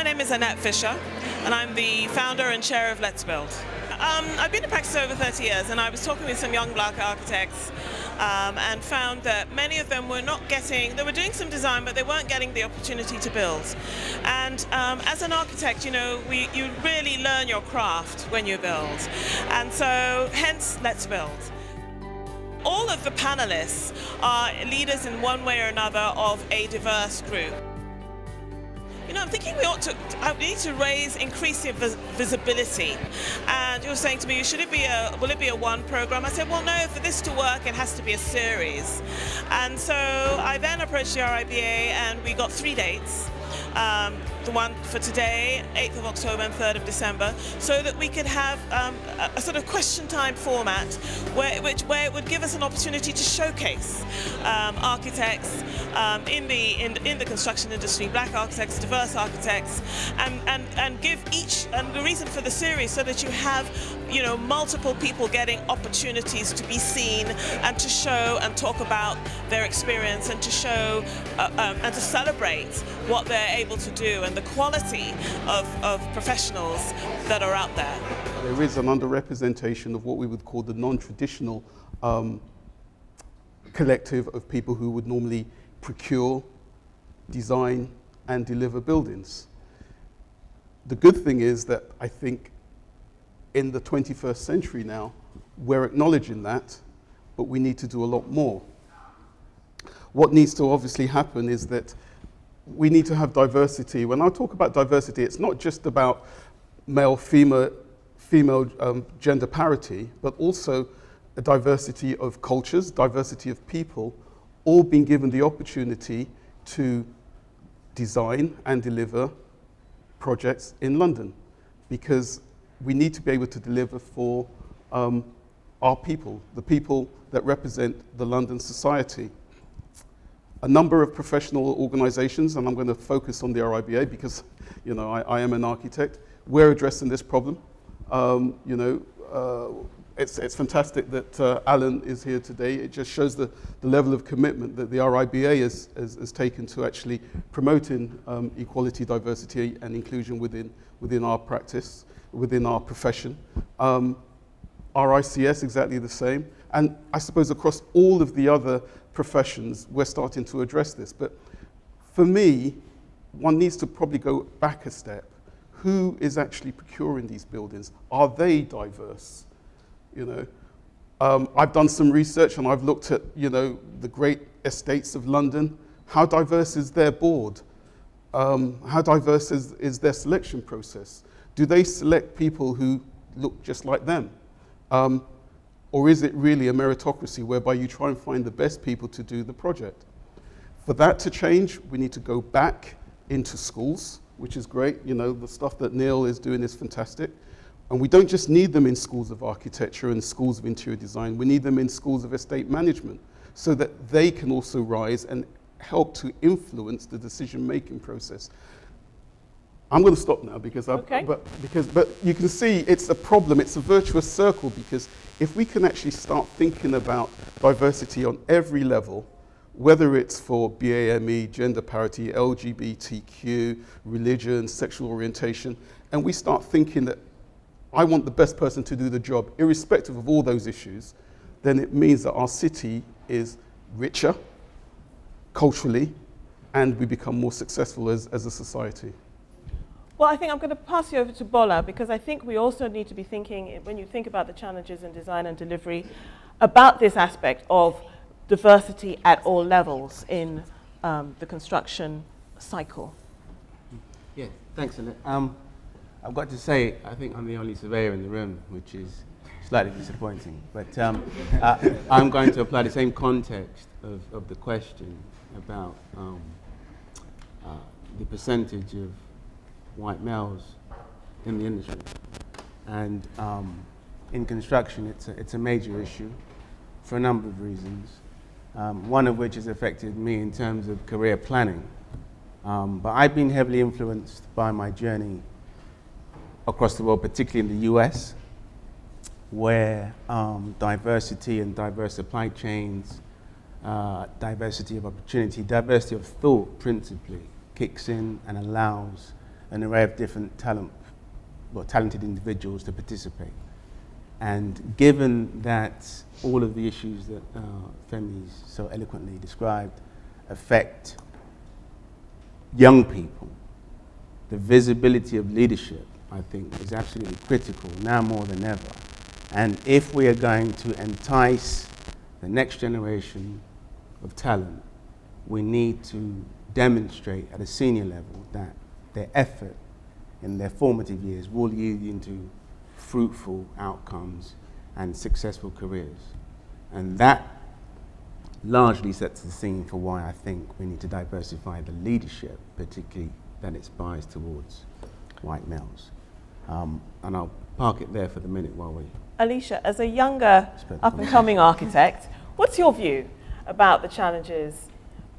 My name is Annette Fisher, and I'm the founder and chair of Let's Build. I've been in practice over 30 years, and I was talking with some young black architects and found that many of them were they were doing some design, but they weren't getting the opportunity to build. And as an architect, you really learn your craft when you build. And so, hence, Let's Build. All of the panelists are leaders in one way or another of a diverse group. I'm thinking we need to increase the visibility. And you were saying to me, will it be a one program? I said, well, no, for this to work, it has to be a series. And so I then approached the RIBA, and we got 3 dates. The one for today, 8th of October and 3rd of December, so that we could have a sort of question time format where it would give us an opportunity to showcase architects in the construction industry, black architects, diverse architects, and give each, and the reason for the series, so that you have multiple people getting opportunities to be seen and to show and talk about their experience and to show and to celebrate what they're able to do and the quality of professionals that are out there. There is an underrepresentation of what we would call the non-traditional collective of people who would normally procure, design, and deliver buildings. The good thing is that I think in the 21st century now, we're acknowledging that, but we need to do a lot more. What needs to obviously happen is that we need to have diversity. When I talk about diversity, it's not just about male, female gender parity, but also a diversity of cultures, diversity of people, all being given the opportunity to design and deliver projects in London, because we need to be able to deliver for our people, the people that represent the London society. A number of professional organizations, and I'm going to focus on the RIBA because I am an architect, we're addressing this problem. It's fantastic that Alan is here today. It just shows the level of commitment that the RIBA has taken to actually promoting equality, diversity, and inclusion within our practice, within our profession. RICS, exactly the same. And I suppose across all of the other professions, we're starting to address this. But for me, one needs to probably go back a step. Who is actually procuring these buildings? Are they diverse? I've done some research and I've looked at, the great estates of London. How diverse is their board? How diverse is their selection process? Do they select people who look just like them? Or is it really a meritocracy whereby you try and find the best people to do the project? For that to change, we need to go back into schools, which is great. The stuff that Neil is doing is fantastic. And we don't just need them in schools of architecture and schools of interior design. We need them in schools of estate management so that they can also rise and help to influence the decision-making process. I'm going to stop now because but you can see it's a problem. It's a virtuous circle, because if we can actually start thinking about diversity on every level, whether it's for BAME, gender parity, LGBTQ, religion, sexual orientation, and we start thinking that I want the best person to do the job, irrespective of all those issues, then it means that our city is richer culturally, and we become more successful as a society. Well, I think I'm going to pass you over to Bola, because I think we also need to be thinking, when you think about the challenges in design and delivery, about this aspect of diversity at all levels in the construction cycle. Yeah, thanks, Annette. I've got to say, I think I'm the only surveyor in the room, which is slightly disappointing. But I'm going to apply the same context of the question about the percentage of white males in the industry. And in construction, it's a major issue for a number of reasons, one of which has affected me in terms of career planning. But I've been heavily influenced by my journey across the world, particularly in the US, where diversity and diverse supply chains, diversity of opportunity, diversity of thought principally kicks in and allows an array of different talented individuals to participate. And given that all of the issues that Femi's so eloquently described affect young people, the visibility of leadership, I think, is absolutely critical now more than ever. And if we are going to entice the next generation of talent, we need to demonstrate at a senior level that their effort in their formative years will lead into fruitful outcomes and successful careers. And that largely sets the scene for why I think we need to diversify the leadership, particularly that it's biased towards white males. And I'll park it there for the minute while we... Alicia, as a younger up-and-coming architect, what's your view about the challenges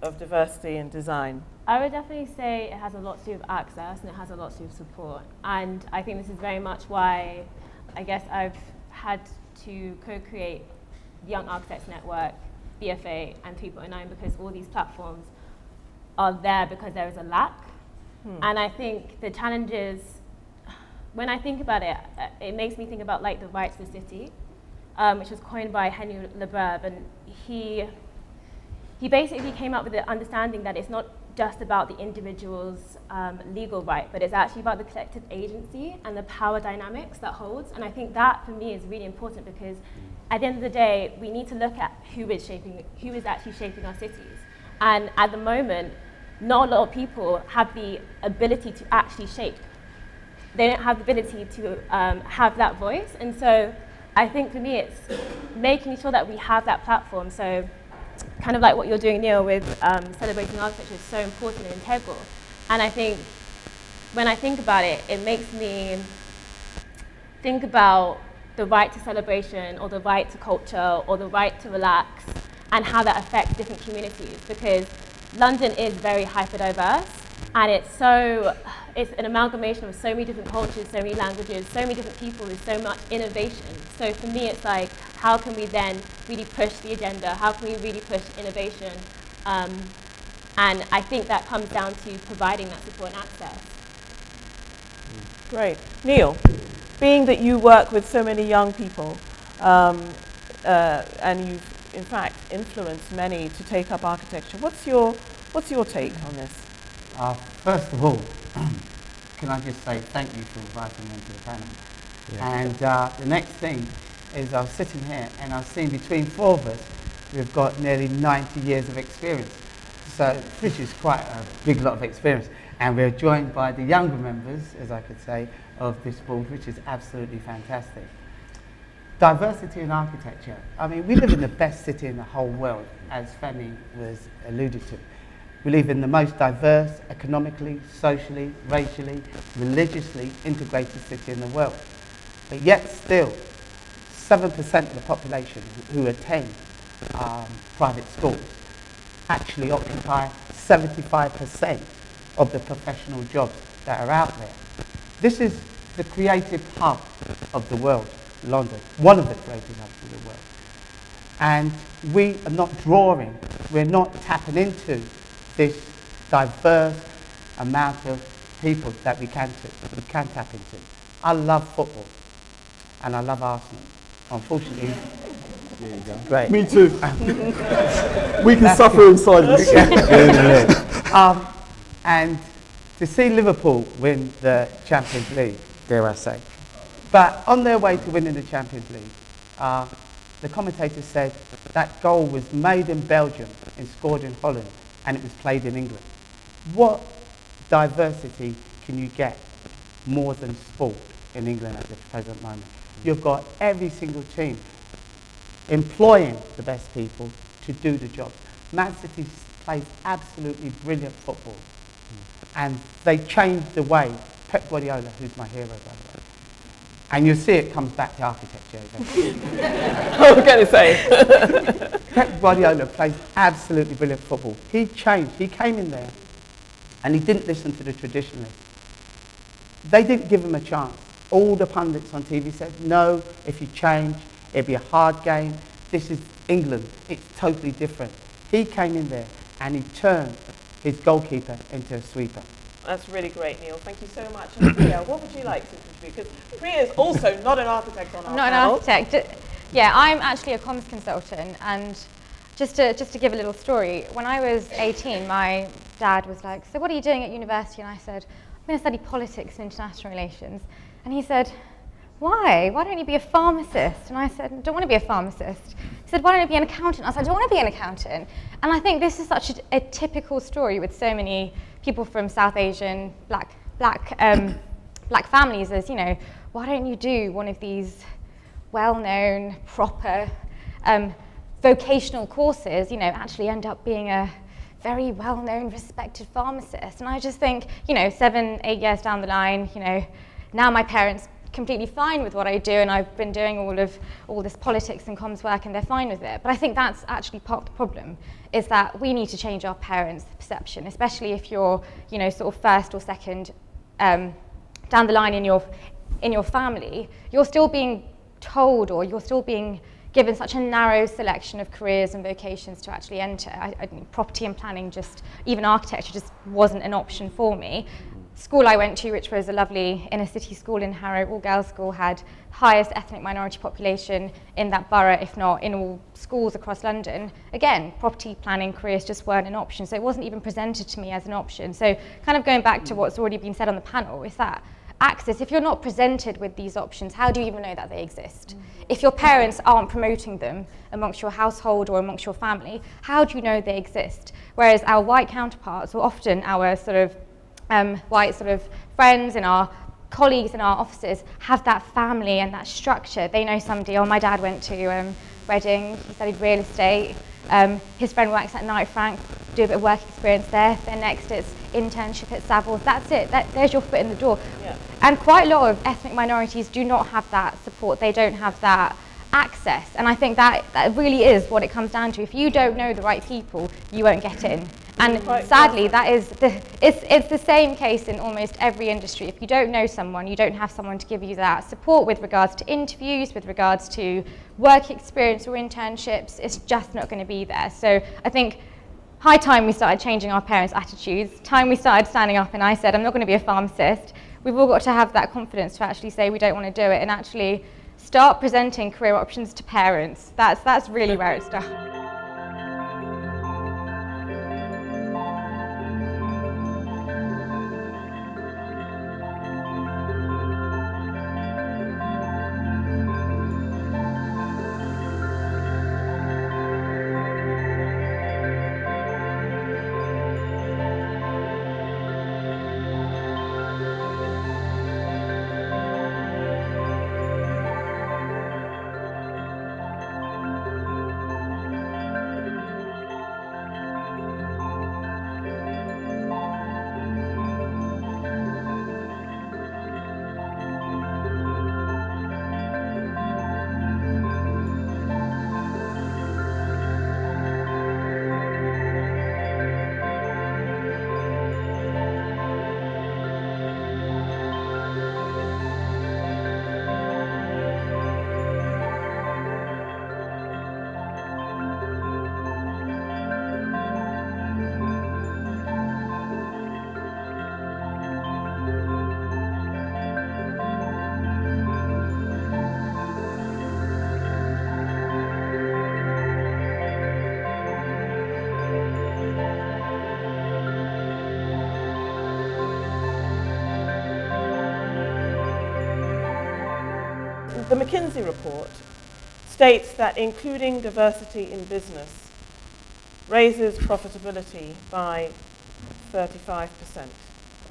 of diversity in design? I would definitely say it has a lot to do with access and it has a lot to do with support. And I think this is very much why I guess I've had to co-create the Young Architects Network, BFA and 3.9, because all these platforms are there because there is a lack. And I think the challenges, when I think about it, it makes me think about like the right to the city, which was coined by Henry LeBerbe, and he basically came up with the understanding that it's not just about the individual's legal right, but it's actually about the collective agency and the power dynamics that holds. And I think that, for me, is really important because at the end of the day, we need to look at who is actually shaping our cities. And at the moment, not a lot of people have the ability to actually shape. They don't have the ability to have that voice. And so I think for me, it's making sure that we have that platform. So kind of like what you're doing, Neil, with celebrating architecture is so important and integral. And I think when I think about it, it makes me think about the right to celebration or the right to culture or the right to relax and how that affects different communities, because London is very hyper-diverse and it's an amalgamation of so many different cultures, so many languages, so many different people with so much innovation. So for me, it's like, how can we then really push the agenda? How can we really push innovation? And I think that comes down to providing that support and access. Great. Neil, being that you work with so many young people and you've in fact influenced many to take up architecture, what's your take on this? First of all, can I just say thank you for inviting me to the panel. Yeah. And the next thing is I was sitting here and I was seeing between four of us, we've got nearly 90 years of experience. So, which is quite a big lot of experience. And we're joined by the younger members, as I could say, of this board, which is absolutely fantastic. Diversity in architecture. I mean, we live in the best city in the whole world, as Femi was alluded to. We live in the most diverse, economically, socially, racially, religiously integrated city in the world. But yet still, 7% of the population who attend private schools actually occupy 75% of the professional jobs that are out there. This is the creative hub of the world, London, one of the creative hubs of the world. And we are not drawing, we're not tapping into this diverse amount of people that we can tap into. I love football and I love Arsenal. Unfortunately, there you go. Great. Me too. We can suffer in silence. And to see Liverpool win the Champions League, dare I say. But on their way to winning the Champions League, the commentator said that goal was made in Belgium and scored in Holland, and it was played in England. What diversity can you get more than sport in England at the present moment? You've got every single team employing the best people to do the job. Man City plays absolutely brilliant football. And they changed the way. Pep Guardiola, who's my hero, by the way. And you'll see it comes back to architecture. I was going to say. Pep Guardiola plays absolutely brilliant football. He changed. He came in there and he didn't listen to the traditionalists. They didn't give him a chance. All the pundits on TV said, no, if you change, it'll be a hard game. This is England. It's totally different. He came in there and he turned his goalkeeper into a sweeper. That's really great, Neil. Thank you so much. And Priya, what would you like to contribute? Because Priya is also not an architect on our Not panel. an architect. Yeah, I'm actually a comms consultant, and just to give a little story, when I was 18, my dad was like, "So what are you doing at university?" And I said, "I'm going to study politics and international relations." And he said, "Why? Why don't you be a pharmacist?" And I said, "I don't want to be a pharmacist." He said, "Why don't you be an accountant?" I said, "I don't want to be an accountant." And I think this is such a typical story with so many people from South Asian, black families, is, you know, why don't you do one of these well-known, proper vocational courses, you know, actually end up being a very well-known, respected pharmacist. And I just think, you know, 7, 8 years down the line, you know, now my parents completely fine with what I do, and I've been doing all this politics and comms work, and they're fine with it. But I think that's actually part of the problem, is that we need to change our parents' perception, especially if you're, you know, sort of first or second down the line in your family. You're still being told, or you're still being given such a narrow selection of careers and vocations to actually enter. Property and planning, even architecture just wasn't an option for me. School I went to, which was a lovely inner city school in Harrow, all-girls school, had highest ethnic minority population in that borough, if not in all schools across London. Again, property planning careers just weren't an option, so it wasn't even presented to me as an option. So kind of going back to what's already been said on the panel, is that access, if you're not presented with these options, how do you even know that they exist? If your parents aren't promoting them amongst your household or amongst your family, how do you know they exist? Whereas our white counterparts, or often our sort of white sort of friends and our colleagues in our offices, have that family and that structure. They know somebody. Oh, my dad went to Reading, he studied real estate. His friend works at Knight Frank, do a bit of work experience there. Then next it's internship at Savills. That's it. There's your foot in the door. Yeah. And quite a lot of ethnic minorities do not have that support. They don't have that access. And I think that really is what it comes down to. If you don't know the right people, you won't get in. And sadly, that is it's the same case in almost every industry. If you don't know someone, you don't have someone to give you that support with regards to interviews, with regards to work experience or internships, it's just not going to be there. So I think high time we started changing our parents' attitudes, time we started standing up and I said, I'm not going to be a pharmacist. We've all got to have that confidence to actually say we don't want to do it, and actually start presenting career options to parents. That's really where it starts. The McKinsey report states that including diversity in business raises profitability by 35%.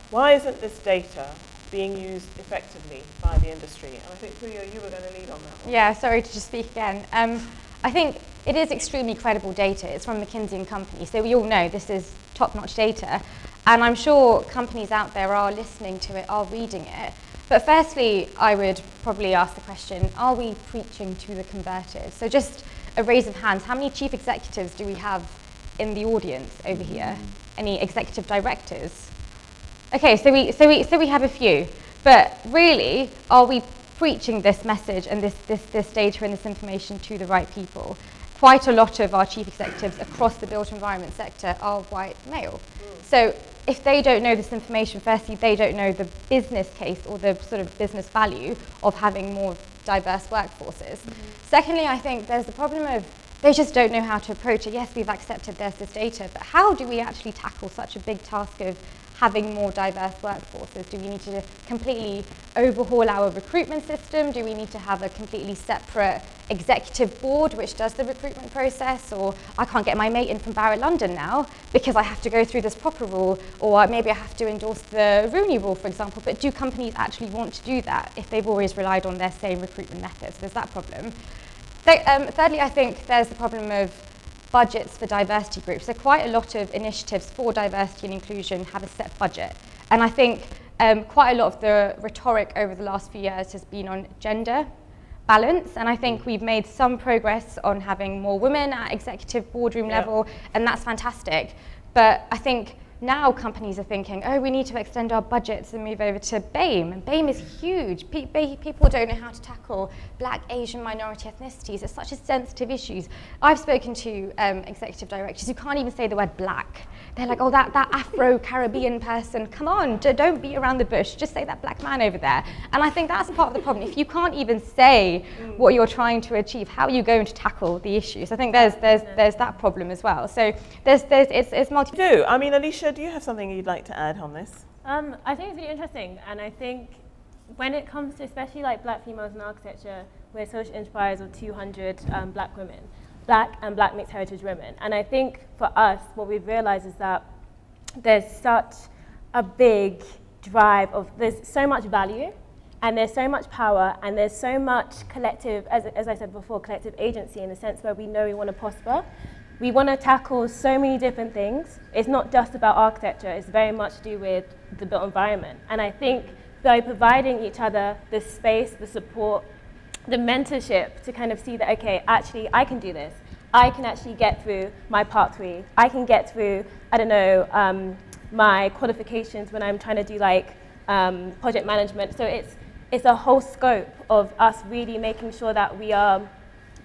Why isn't this data being used effectively by the industry? And I think, Priya, you were going to lead on that one. Yeah, sorry to just speak again. I think it is extremely credible data. It's from McKinsey and Company, so we all know this is top-notch data. And I'm sure companies out there are listening to it, are reading it. But firstly, I would probably ask the question, are we preaching to the converted? So just a raise of hands, how many chief executives do we have in the audience over here? Any executive directors? Okay, so we have a few. But really, are we preaching this message and this data and this information to the right people? quite a lot of our chief executives across the built environment sector are white male. So if they don't know this information, firstly, they don't know the business case or the sort of business value of having more diverse workforces. Secondly, I think there's the problem of they just don't know how to approach it. Yes, we've accepted there's this data, but how do we actually tackle such a big task of having more diverse workforces? Do we need to completely overhaul our recruitment system? Do we need to have a completely separate executive board which does the recruitment process? Or I can't get my mate in from Barrett London now because I have to go through this proper rule, or maybe I have to endorse the Rooney rule, for example. But do companies actually want to do that if they've always relied on their same recruitment methods? There's that problem. Thirdly, I think there's the problem of budgets for diversity groups. So quite a lot of initiatives for diversity and inclusion have a set budget. And I think quite a lot of the rhetoric over the last few years has been on gender balance. And I think we've made some progress on having more women at executive boardroom level, and that's fantastic. But I think now companies are thinking, oh, we need to extend our budgets and move over to BAME. And BAME is huge. People don't know how to tackle Black, Asian, minority ethnicities. It's such a sensitive issue. I've spoken to executive directors who can't even say the word black. They're like, oh, that Afro-Caribbean person, come on, don't beat around the bush. Just say that black man over there. And I think that's part of the problem. If you can't even say what you're trying to achieve, how are you going to tackle the issues? I think there's that problem as well. So it's multi. I mean, Alicia, do you have something you'd like to add on this? I think it's really interesting, and I think when it comes to especially like black females in architecture, we're social enterprise of 200 black women, black and black mixed heritage women. And I think for us, what we've realized is that there's such a big drive of, there's so much value, and there's so much power, and there's so much collective, as I said before, collective agency in the sense where we know we want to prosper. We want to tackle so many different things. It's not just about architecture, it's very much to do with the built environment. And I think by providing each other the space, the support, the mentorship to kind of see that, okay, actually I can do this. I can actually get through my part 3. I can get through, I don't know, my qualifications when I'm trying to do like project management. So it's a whole scope of us really making sure that we are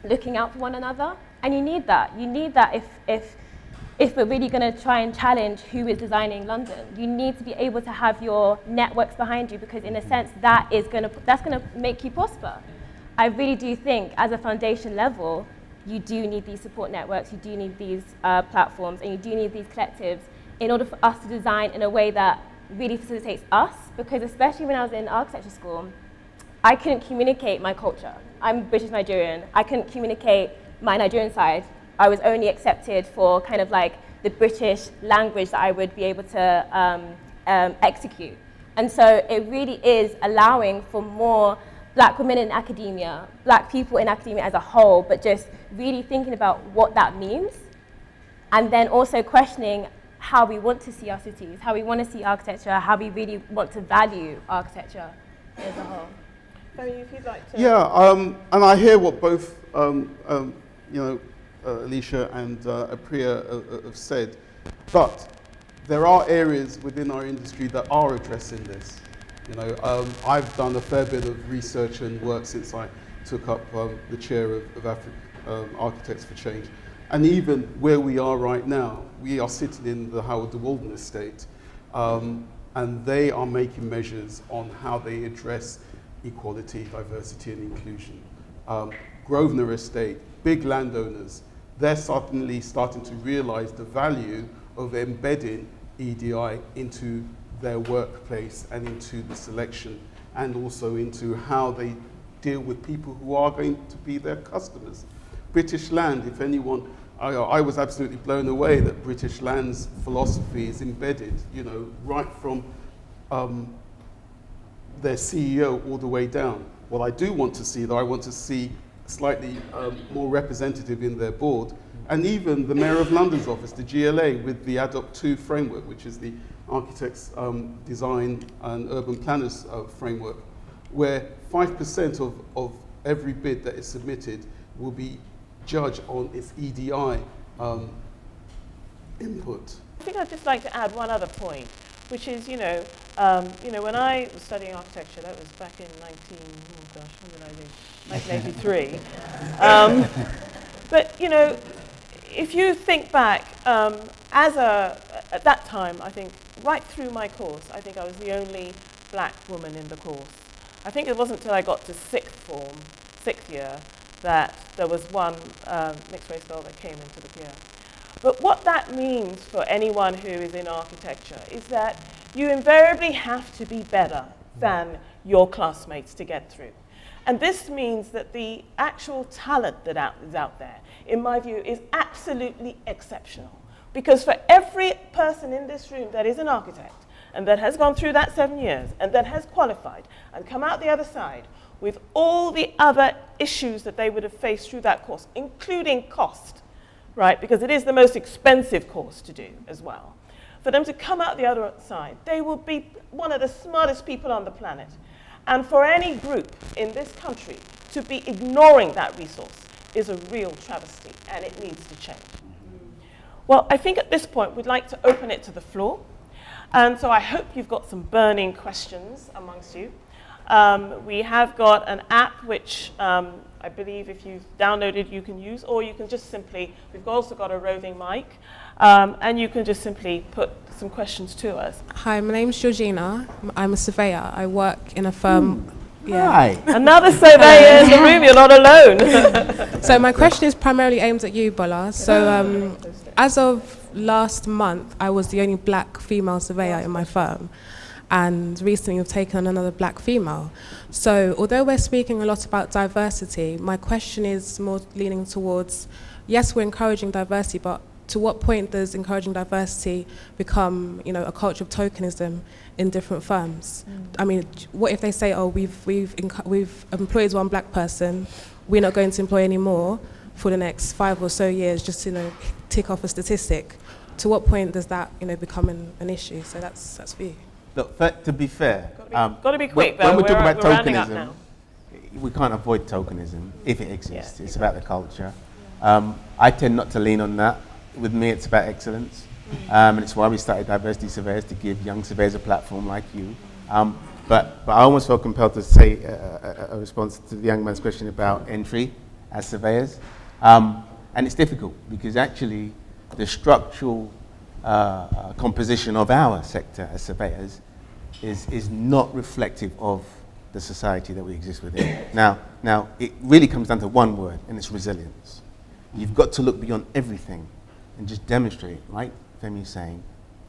looking out for one another. And you need that. You need that if we're really going to try and challenge who is designing London. You need to be able to have your networks behind you, because in a sense that's going to make you prosper. I really do think as a foundation level, you do need these support networks, you do need these platforms, and you do need these collectives in order for us to design in a way that really facilitates us. Because especially when I was in architecture school, I couldn't communicate my culture. I'm British Nigerian. I couldn't communicate my Nigerian side. I was only accepted for kind of like the British language that I would be able to execute. And so it really is allowing for more black women in academia, black people in academia as a whole, but just really thinking about what that means. And then also questioning how we want to see our cities, how we want to see architecture, how we really want to value architecture as a whole. If you'd like to. Yeah, and I hear what both Alicia and Apriya have said, but there are areas within our industry that are addressing this. I've done a fair bit of research and work since I took up the chair of Architects for Change. And even where we are right now, we are sitting in the Howard de Walden estate, and they are making measures on how they address equality, diversity and inclusion. Grosvenor Estate, big landowners, they're certainly starting to realize the value of embedding EDI into their workplace and into the selection, and also into how they deal with people who are going to be their customers. British Land, if anyone, I was absolutely blown away that British Land's philosophy is embedded, right from their CEO all the way down. What I do want to see, though, I want to see slightly more representative in their board, and even the Mayor of London's office, the GLA, with the ADOP 2 framework, which is the Architects Design and Urban Planners framework, where 5% of every bid that is submitted will be judged on its EDI input. I think I'd just like to add one other point, which is, when I was studying architecture, that was back in 1983. But, you know, if you think back, at that time, I think, right through my course, I think I was the only black woman in the course. I think it wasn't until I got to sixth year, that there was one mixed race girl that came into the peer. But what that means for anyone who is in architecture is that you invariably have to be better than your classmates to get through. And this means that the actual talent that is out there, in my view, is absolutely exceptional. Because for every person in this room that is an architect, and that has gone through that 7 years, and that has qualified, and come out the other side, with all the other issues that they would have faced through that course, including cost, right? Because it is the most expensive course to do as well. For them to come out the other side, they will be one of the smartest people on the planet. And for any group in this country to be ignoring that resource is a real travesty, and it needs to change. Well, I think at this point we'd like to open it to the floor. And so I hope you've got some burning questions amongst you. We have got an app which I believe if you've downloaded you can use, or you can just simply, we've also got a roving mic, and you can just simply put some questions to us. Hi, my name's Georgina. I'm a surveyor. I work in a firm. Hi. Another surveyor in the room, you're not alone. So my question is primarily aimed at you, Bola. So as of last month, I was the only black female surveyor in my firm. And recently we've taken on another black female. So although we're speaking a lot about diversity, my question is more leaning towards, yes, we're encouraging diversity, but to what point does encouraging diversity become, you know, a culture of tokenism in different firms? I mean, what if they say, oh, we've employed one black person, we're not going to employ any more for the next 5 or so years, just to, you know, tick off a statistic? To what point does that, you know, become an issue? So that's for you. Look, to be fair, Got to be quick, when though. we talk about We're rounding up tokenism, now. we can't avoid tokenism if it exists. Yeah, It's about the culture. I tend not to lean on that. With me, it's about excellence. And it's why we started Diversity Surveyors, to give young surveyors a platform like you. But I almost felt compelled to say a response to the young man's question about entry as surveyors. And it's difficult because actually the structural composition of our sector as surveyors is not reflective of the society that we exist within. Now, it really comes down to one word, and it's resilience. You've got to look beyond everything and just demonstrate, like Femi's saying,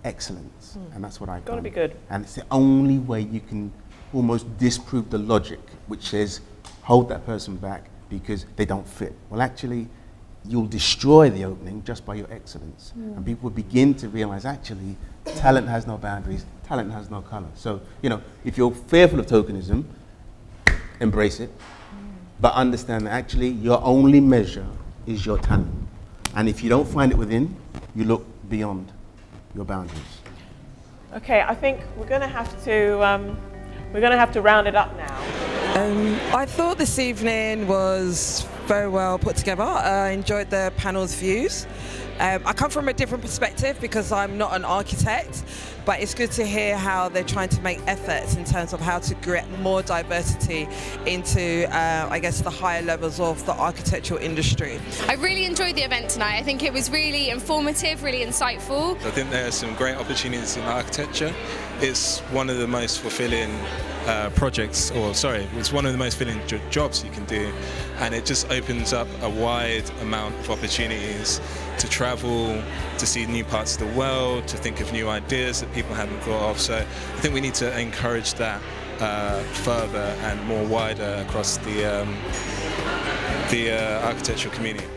excellence. And that's what I've done. Got to be good. And it's the only way you can almost disprove the logic, which says, hold that person back because they don't fit. Well, actually, you'll destroy the opening just by your excellence. And people will begin to realize, actually, talent has no boundaries, talent has no color. So, you know, if you're fearful of tokenism, embrace it, but understand that actually your only measure is your talent. And if you don't find it within, you look beyond your boundaries. Okay, I think we're going to have to round it up now. I thought this evening was very well put together. I enjoyed the panel's views. I come from a different perspective because I'm not an architect, but it's good to hear how they're trying to make efforts in terms of how to get more diversity into, I guess, the higher levels of the architectural industry. I really enjoyed the event tonight. I think it was really informative, really insightful. I think there are some great opportunities in architecture. It's one of the most fulfilling it's one of the most fulfilling jobs you can do, and it just opens up a wide amount of opportunities to travel, to see new parts of the world, to think of new ideas that people haven't thought of. So I think we need to encourage that further and more wider across the architectural community.